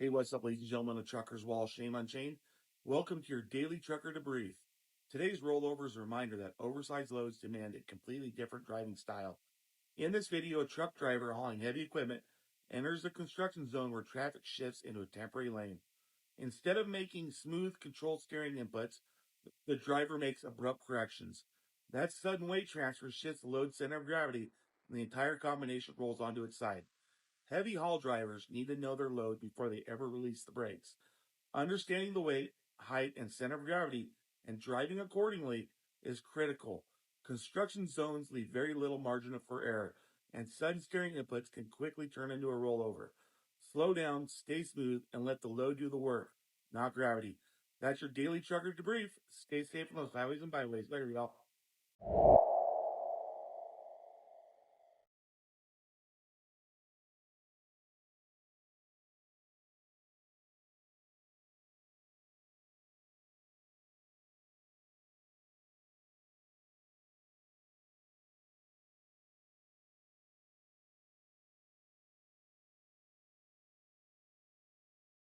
Hey, what's up, ladies and gentlemen of Truckers Wall, Shame Unchained? Welcome to your Daily Trucker Debrief. Today's rollover is a reminder that oversized loads demand a completely different driving style. In this video, a truck driver hauling heavy equipment enters the construction zone where traffic shifts into a temporary lane. Instead of making smooth, controlled steering inputs, the driver makes abrupt corrections. That sudden weight transfer shifts the load center of gravity, and the entire combination rolls onto its side. Heavy haul drivers need to know their load before they ever release the brakes. Understanding the weight, height, and center of gravity and driving accordingly is critical. Construction zones leave very little margin for error, and sudden steering inputs can quickly turn into a rollover. Slow down, stay smooth, and let the load do the work, not gravity. That's your daily trucker debrief. Stay safe on those highways and byways. Later, y'all.